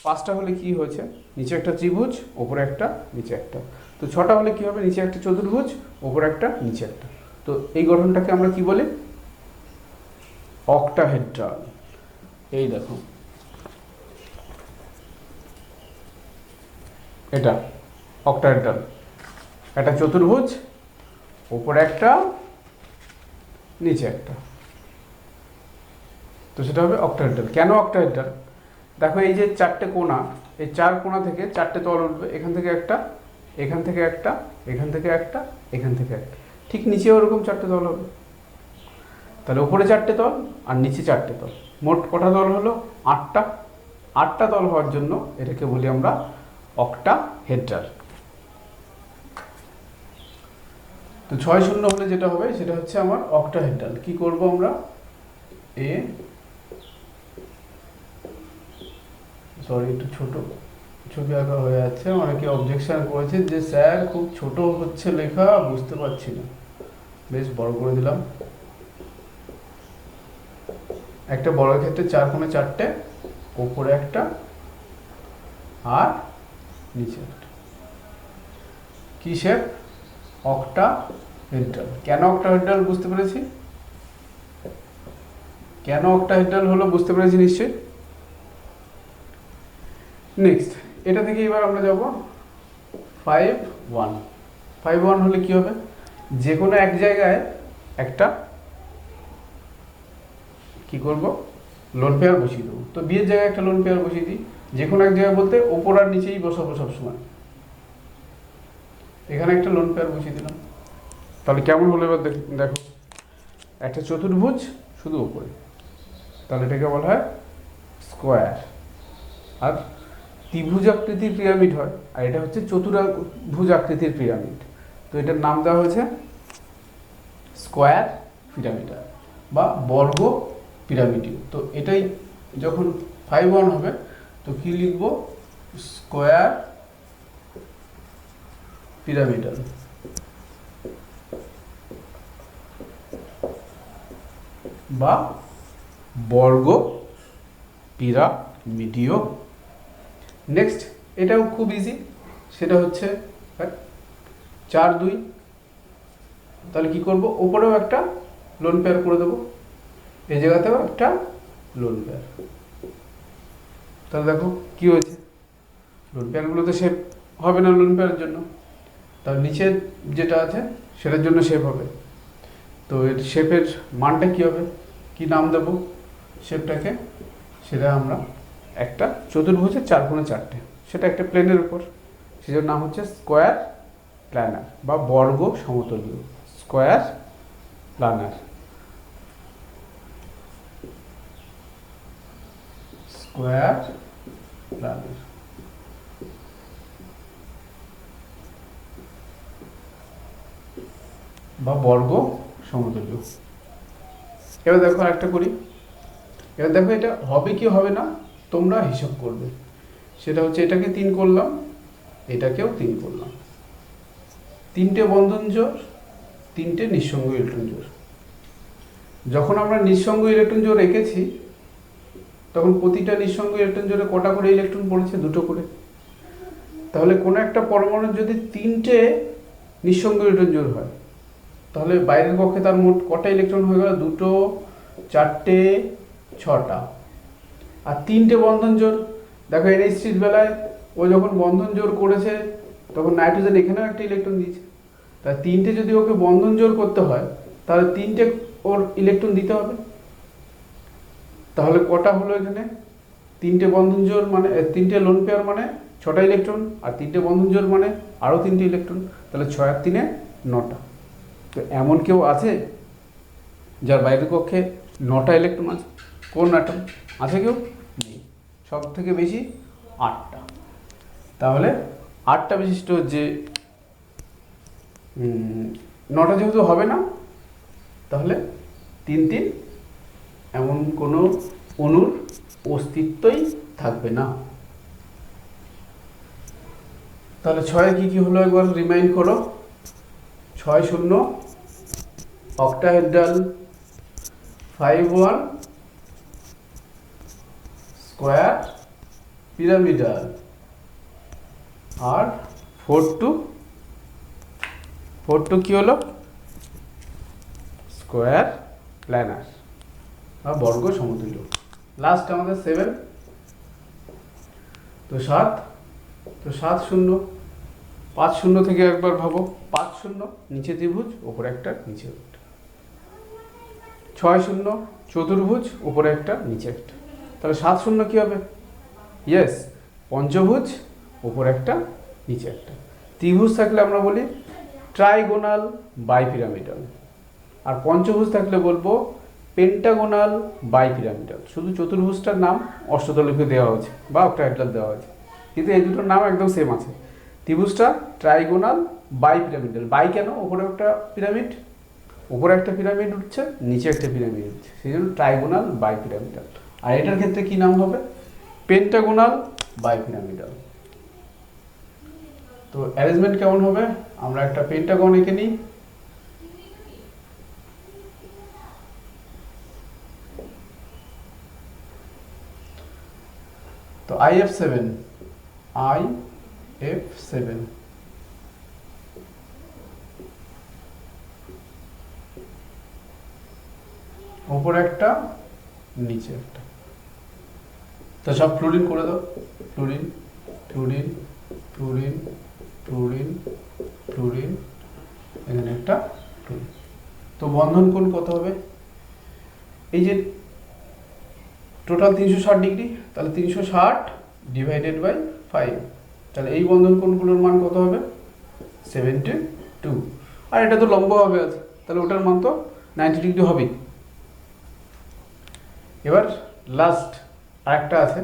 Speaker 1: 5টা হলে কি হয়েছে, নিচে একটা ত্রিভুজ, ওপরে একটা, নিচে একটা। তো 6টা হলে কি হবে, নিচে একটা চতুর্ভুজ, ওপরে একটা, নিচে একটা। তো এই গঠনটাকে আমরা কি বলি, অক্টাহেড্রাল। এই দেখো এটা অক্টাহেড্রাল, একটা চতুর্ভুজ, ওপরে একটা, নিচে একটা। তো সেটা হবে অক্টাহেড্রাল। কেন অক্টাহেড্রাল? দেখো এই যে 4টে কোণা, এই 4 কোণা থেকে 4টে তল উঠবে, এখান থেকে একটা, এখান থেকে একটা, এখান থেকে একটা, এখান থেকে একটা, ঠিক নিচেও ওরকম 4টে তল হবে। তাহলে উপরে 4টে তল আর নিচে 4টে তল, মোট কটা তল হলো, 8টা। 8টা তল হওয়ার জন্য এটাকে বলি আমরা অক্টাহেড্রাল। তো 6 শূন্য হলে যেটা হবে সেটা হচ্ছে আমার অক্টাহেড্রাল। কি করব আমরা, সরি একটু ছোট ছবি আঁকা হয়ে যাচ্ছে, অনেকে অবজেকশন করেছে যে স্যার খুব ছোট হচ্ছে লেখা, বুঝতে পারছি না। বেশ বড় করে দিলাম। একটা বড় ক্ষেত্রে 4 কোণে 4টে, ওপরে একটা আর নিচে একটা। কি শেপ, অক্টাহেড্রাল। কেন অক্টাহেড্রাল বুঝতে পেরেছি, কেন অক্টাহেড্রাল হলো বুঝতে পেরেছি নিশ্চয়ই। নেক্সট এটা থেকে এবার আমরা যাব 5-1। 5-1 হলে কি হবে, যে কোনো এক জায়গায় একটা কি করব, লোন পেয়ার বসিয়ে দেবো। তো বিয়ের জায়গায় একটা লোন পেয়ার বসিয়ে দিই, যে কোনো এক জায়গায় বলতে ওপর আর নিচেই বসাবো সবসময়। এখানে একটা লোন পেয়ার বসিয়ে দিলাম। তাহলে কেমন হলো এবার দেখো, একটা চতুর্ভুজ শুধু ওপরে, তাহলে এটাকে বলা হয় স্কোয়ার। আর ত্রিভুজ আকৃতির পিরামিড হয়, আর এটা হচ্ছে চতুর্ভুজ আকৃতির পিরামিড। তো এটার নাম দেওয়া হয়েছে স্কোয়ার পিরামিড বা বর্গ পিরামিডীয়। তো এটাই যখন 5-1 হবে তো কি লিখব, স্কোয়ার পিরামিডাল বা বর্গ পিরামিডীয়। নেক্সট এটাও খুব ইজি, সেটা হচ্ছে 4-2। তাহলে কি করব, ওপরেও একটা লোন পেয়ার করে দেবো, এই জায়গাতেও একটা লোন পেয়ার। তাহলে দেখো কি হয়েছে, লোন পেয়ারগুলো তো শেপ হবে না লোন পেয়ারের জন্য, তার নিচে যেটা আছে সেটার জন্য শেপ হবে। তো এর শেপের মানটা কি হবে, কি নাম দেব শেপটাকে, সেটা আমরা একটা চতুর্ভুজের 4 কোণে 4টে, সেটা একটা প্লেনের উপর, সেটার নাম হচ্ছে স্কোয়ার প্ল্যানার বা বর্গ সমতলীয়, স্কোয়ার প্ল্যানার, স্কোয়ার প্ল্যানার বা বর্গ সমতলীয়। এবার দেখো আরেকটা করি, এবার দেখো এটা হবে কি হবে না তোমরা হিসাব করবে। সেটা হচ্ছে এটাকে 3 করলাম, এটাকেও 3 করলাম, 3টে বন্ধন জোড়, 3টে নিঃসঙ্গ ইলেকট্রন জোড়। যখন আমরা নিঃসঙ্গ ইলেকট্রন জোড় এঁকেছি তখন প্রতিটা নিঃসঙ্গ ইলেকট্রন জোড়ে কটা করে ইলেকট্রন পড়েছে, 2টো করে। তাহলে কোনো একটা পরমাণুর যদি 3টে নিঃসঙ্গ ইলেকট্রন জোড় হয় তাহলে বাইরের কক্ষে তার মোট কটা ইলেকট্রন হয়ে গেল, 2টো, 4টে, 6টা। আর 3টে বন্ধন জোড়, দেখো NH3 বেলায় ও যখন বন্ধন জোড় করেছে তখন নাইট্রোজেন এখানেও একটা ইলেকট্রন দিয়েছে। তা 3টে যদি ওকে বন্ধন জোড় করতে হয় তাহলে 3টে ওর ইলেকট্রন দিতে হবে। তাহলে কটা হলো এখানে, 3টে বন্ধন জোড় মানে 3টে লোন পেয়ার মানে 6টা ইলেকট্রন, আর 3টে বন্ধন জোড় মানে আরও 3টে ইলেকট্রন, তাহলে 6 আর 3 9টা। তো এমন কেউ আছে যার বাইরের কক্ষে 9টা ইলেকট্রন আছে, কোন অ্যাটম আছে, কেউ নেই। সব থেকে বেশি 8টা। তাহলে 8টা বিশিষ্ট যে 9টা যেহেতু হবে না তাহলে 3 এমন কোনো অণুর অস্তিত্বই থাকবে না। তাহলে 6 কি কি হলো একবার রিমাইন্ড করো, 6 শূন্য অক্টাহেড্রাল, 5 1 স্কোয়ার পিরামিডাল, আর 4 2 কি হলো, স্কোয়ার প্ল্যানার বা বর্গ সমতুল্য। লাস্ট আমাদের 7, তো 7, তো 7 0, 5 0 থেকে একবার ভাবো, 5 0 নিচে ত্রিভুজ, ওপরে একটা নিচে একটা, 6 0 চতুর্ভুজ, ওপরে একটা নিচে একটা, তাহলে 7 0 কি হবে, ইয়েস পঞ্চভুজ, ওপরে একটা নিচে একটা। ত্রিভুজ থাকলে আমরা বলি ট্রাইগোনাল বাইপিরামিডাল, আর পঞ্চভুজ থাকলে বলবো পেন্টাগোনাল বাইপিরামিডাল। শুধু চতুর্ভুজটার নাম অষ্টদলীয় দেওয়া হয়েছে বা অক্টাহেড্রাল দেওয়া হয়েছে, কিন্তু এই দুটোর নাম একদম সেম আছে। ত্রিভুজটা ট্রাইগোনাল বাইপিরামিডাল, বাই কেন, ওপরে একটা পিরামিড, ওপরে একটা পিরামিড উঠছে, নিচে একটা পিরামিড উঠছে, সেই জন্য ট্রাইগোনাল বাইপিরামিডাল। আর এটার ক্ষেত্রে কি নাম হবে, পেন্টাগোনাল বাইপিরামিডাল। তো অ্যারেঞ্জমেন্ট কেমন হবে, আমরা একটা পেন্টাগন এঁকে নিই, তো IF7, ওপরে একটা নিচে একটা, তো সব ফ্লুরিন করে দাও, fluorine fluorine fluorine fluorine fluorine, এখানে একটা ফ্লুরিন। তো বন্ধন কোণ কত হবে, এই যে টোটাল 360 ডিগ্রি, তাহলে 360 ডিভাইডেড বাই 5, তাহলে এই বন্ধন কোণগুলোর মান কত হবে, 72। আর এটা তো লম্ব হবে, তাহলে ওটার মান তো 90 ডিগ্রি হবেই। এবার লাস্ট আরেকটা আছে,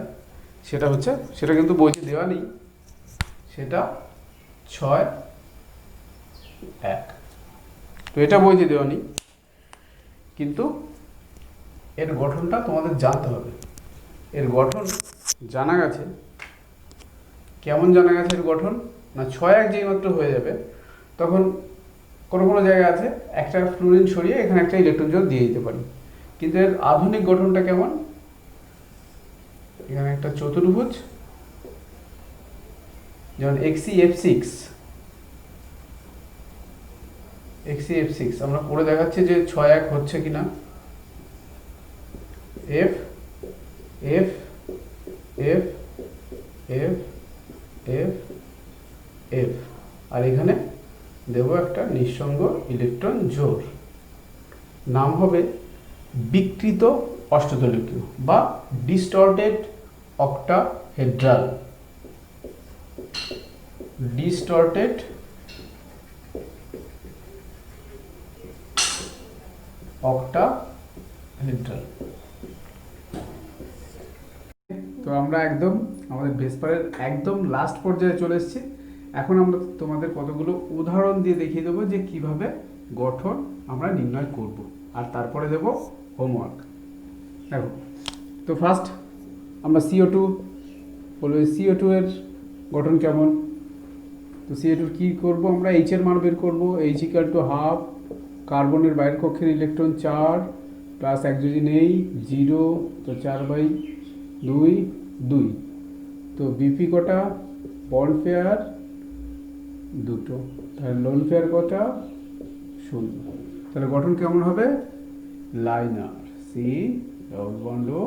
Speaker 1: সেটা হচ্ছে, সেটা কিন্তু বইতে দেওয়া নেই, সেটা 6 1, তো এটা বইতে দেওয়া নেই, কিন্তু এর গঠনটা তোমাদের জানতে হবে। এর গঠন জানা গেছে, কেমন জানা গেছে এর গঠন, না 6 1 যেই মাত্র হয়ে যাবে, তখন কোনো কোনো জায়গা আছে একটা ফ্লুরিন সরিয়ে এখানে একটা ইলেকট্রন জোড় দিয়ে দিতে পারি, কিন্তু এর আধুনিক গঠনটা কেমন, এখানে একটা চতুর্ভুজ, যেমন XCF6 আমরা করে দেখাচ্ছি যে 6 1 হচ্ছে কিনা, F F F F F F, আর এখানে দেব একটা নিঃসঙ্গ ইলেকট্রন জোড়, নাম হবে বিকৃত অষ্টদলীয় বা ডিস্টর্টেড অক্টাহেড্রাল, ডিস্টর্টেড অক্টাহেড্রাল। তো আমরা একদম আমাদের ভেসপারের একদম লাস্ট পর্যায়ে চলে এসেছি। এখন আমরা তোমাদের কতগুলো উদাহরণ দিয়ে দেখিয়ে দেবো যে কিভাবে গঠন আমরা নির্ণয় করব, আর তারপরে দেব হোমওয়ার্ক। দেখো, তো ফার্স্ট আমরা CO2 বলবো, CO2 এর গঠন কেমন, তো CO2 কী করবো, আমরা H এর মান বের করবো, H = 1/2, কার্বনের বাইরের কক্ষের ইলেকট্রন 4 প্লাস এক যদি নেই 0, তো 4/2 2, তো BP কটা, বন্ড পেয়ার 2টো, তাহলে লোন পেয়ার কটা, 0, তাহলে গঠন কেমন হবে, liner, C double bond O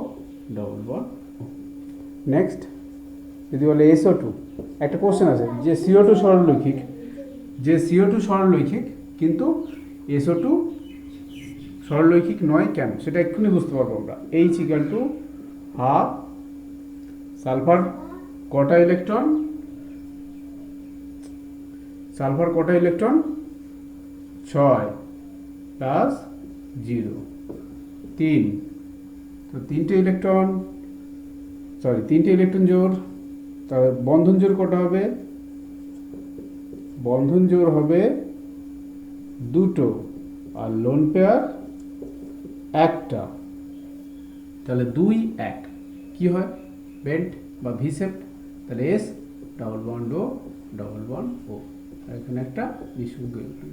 Speaker 1: double bond O। Next যদি বলে SO2, একটা কোশ্চেন আছে যে CO2 সরলরৈখিক, কিন্তু SO2 সরলরৈখিক নয় কেন, সেটা এক্ষুনি বুঝতে পারবো আমরা। H = 1/2, সালফার কটা ইলেকট্রন, 6 প্লাস 0 3, তো তিনটে ইলেকট্রন জোড়, তাহলে বন্ধন জোড় কটা হবে, বন্ধন জোড় হবে 2টো, আর লোন পেয়ার 1টা, তাহলে 2 1 কি হয়, বেন্ট বা ভি শেপ, তাহলে S double bond O double bond O, এখানে একটা নিঃসঙ্গ ইলেকট্রন।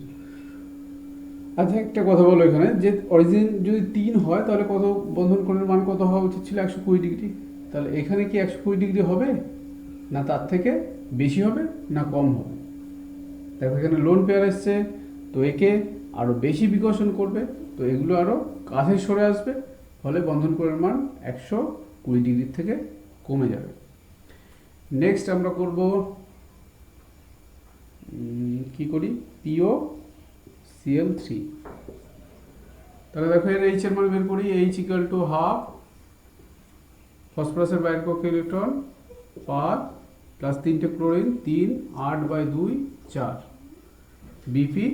Speaker 1: আচ্ছা একটা কথা বলো, এখানে যে অরিজিন যদি 3 হয় তাহলে কত, বন্ধন কোণের মান কত হওয়া উচিত ছিল? 120 ডিগ্রি। তাহলে এখানে কি 120 ডিগ্রি হবে, না তার থেকে বেশি হবে, না কম হবে? দেখো এখানে লোন পেয়ার এসছে, তো একে আরও বেশি বিকর্ষণ করবে, তো এগুলো আরও কাছে সরে আসবে, ফলে বন্ধন কোণের মান 120 ডিগ্রির থেকে কমে যাবে। নেক্সট আমরা করব, কি করি, পিও Cl3। তাহলে দেখো এর এইচ এর মান বের করি, এইচ ইকুয়াল টু হাফ ফসফরাসের বাইরের কক্ষে ইলেকট্রন 5 প্লাস 3টে ক্লোরিন 3 8/2 4। বিপি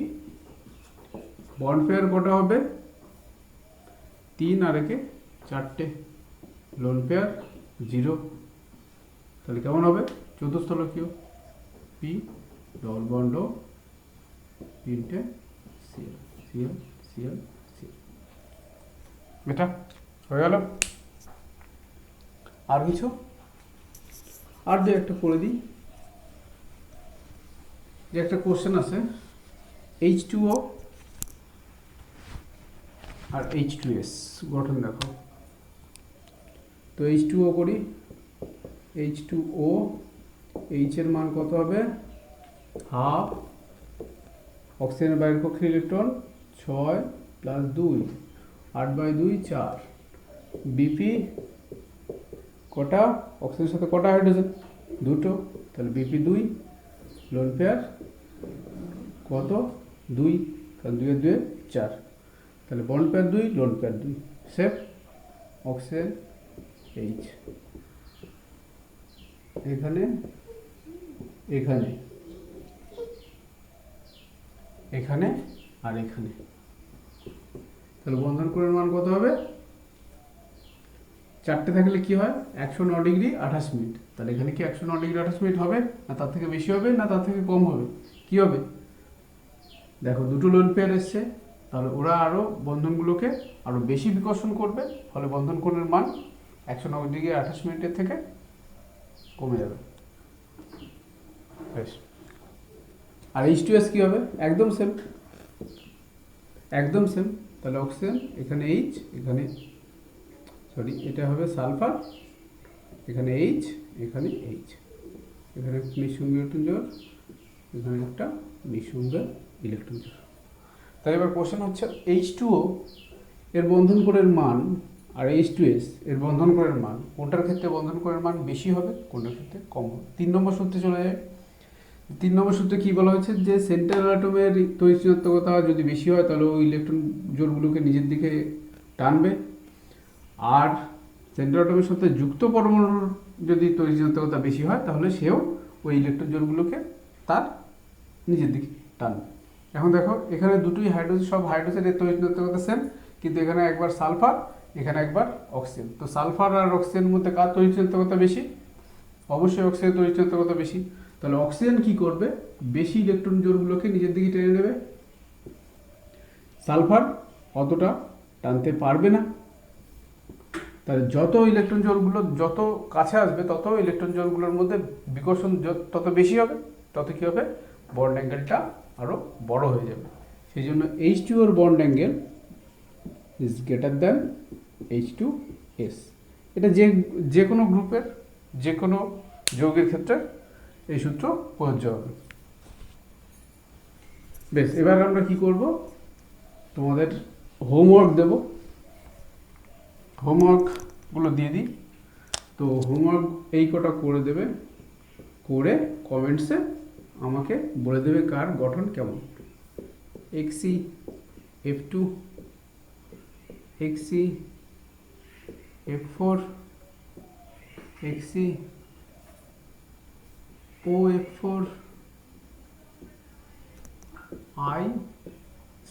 Speaker 1: বন্ড পেয়ার কটা হবে? 3 আর একে 4টে, লোন পেয়ার 0। তাহলে কেমন হবে? চতুস্থলকীয় পি ডবল বন্ড 3টে সিএল সিএল সিএল সিএল। এটা হয়ে গেল। আর কিছু, আর যে একটা করে দিই, যে একটা কোশ্চেন আছে H2O আর H2S গঠন দেখো। তো H2O করি, H2O, H এর মান কত হবে? হাফ, অক্সিজেনের বাইরের কক্ষে ইলেকট্রন 6 প্লাস 2 8/2 4। বিপি কটা, অক্সিজেনের সাথে কটা হাইড্রোজেন? 2টো, তাহলে বিপি 2। লোন পেয়ার কত? 2, কারণ 2 এর 2 4, তাহলে bond pair 2, lone pair 2। Safe oxygen H, এখানে এখানে এখানে আর এখানে, তাহলে বন্ধন কোণের মান কত হবে? 4টে থাকলে কি হয়? 109 ডিগ্রি 28 মিনিট। তাহলে এখানে কি 109 ডিগ্রি 28 মিনিট হবে, না তার থেকে বেশি হবে, না তার থেকে কম হবে? কি হবে? দেখো দুটো লোন পেয়ার এসছে, তাহলে ওরা আরও বন্ধনগুলোকে আরও বেশি বিকর্ষণ করবে, ফলে বন্ধন কোণের মান 109 ডিগ্রি 28 মিনিটের থেকে কমে যাবে। বেশ। আর H2S কি হবে? একদম সেম, একদম সেম। তাহলে অক্সিজেন এখানে H, এখানে সরি এটা হবে সালফার, এখানে H, এখানে H, এখানে নিঃসঙ্গ ইলেকট্রন জোড়, এখানে একটা নিঃসঙ্গ ইলেকট্রন জোড়। তাহলে এবার কোশ্চেন হচ্ছে H2O এর বন্ধন কোণের মান আর H2S এর বন্ধন কোণের মান, কোনটার ক্ষেত্রে বন্ধন কোণের মান বেশি হবে, কোনটার ক্ষেত্রে কম হবে? 3 নম্বর সূত্রে চলে যায়। 3 নম্বর সূত্রে কি বলা হয়েছে, যে সেন্ট্রাল অ্যাটমের তড়িৎ যদি বেশি হয় তাহলে ওই ইলেকট্রন জোড়গুলোকে নিজের দিকে টানবে, আর সেন্ট্রাল অ্যাটমের সাথে যুক্ত পরমাণুর যদি তড়িৎ বেশি হয় তাহলে সেও ওই ইলেকট্রন জোড়গুলোকে তার নিজের দিকে টানবে। এখন দেখো এখানে দুটোই হাইড্রোজেন, সব হাইড্রোজেনের তড়িৎ সেম, কিন্তু এখানে একবার সালফার, এখানে একবার অক্সিজেন। তো সালফার আর অক্সিজেনের মধ্যে কার তড়িৎ বেশি? অবশ্যই অক্সিজেনের তড়িৎ বেশি। তাহলে অক্সিজেন কি করবে? বেশি ইলেকট্রন জোড়গুলোকে নিজের দিকে টেনে নেবে, সালফার অতটা টানতে পারবে না। তাহলে যত ইলেকট্রন জোড়গুলো যত কাছে আসবে, তত ইলেকট্রন জোড়গুলোর মধ্যে বিকর্ষণ তত বেশি হবে, তত কি হবে? বন্ড অ্যাঙ্গেলটা আরও বড় হয়ে যাবে। সেই জন্য H2O এর bond angle is greater than H2S। এটা যে কোনো গ্রুপের, যে কোনো যৌগের ক্ষেত্রে এই সূত্র প্রযোজ্য হবে। বেশ, এবার আমরা কি করব, তোমাদের হোমওয়ার্ক দেব, হোমওয়ার্কগুলো দিয়ে দিই। তো হোমওয়ার্ক এই কটা করে দেবে, করে কমেন্টসে আমাকে বলে দেবে কার গঠন কেমন। Xc F2, Xc F4, Xc OF4, I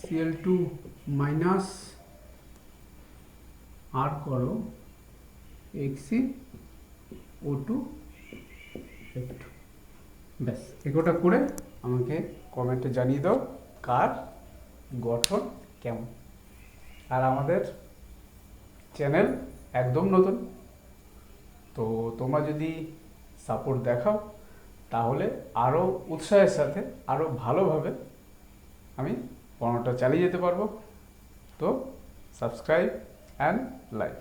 Speaker 1: Cl2 minus, আর করো Xc O2 F2। ব্যাস, এগোটা করে আমাকে কমেন্টে জানিয়ে দাও কার গঠন কেমন। আর আমাদের চ্যানেল একদম নতুন, তো তোমরা যদি সাপোর্ট দেখাও তাহলে আরও উৎসাহের সাথে আরও ভালোভাবে আমি পড়ানোটা চালিয়ে যেতে পারবো। তো সাবস্ক্রাইব অ্যান্ড লাইক।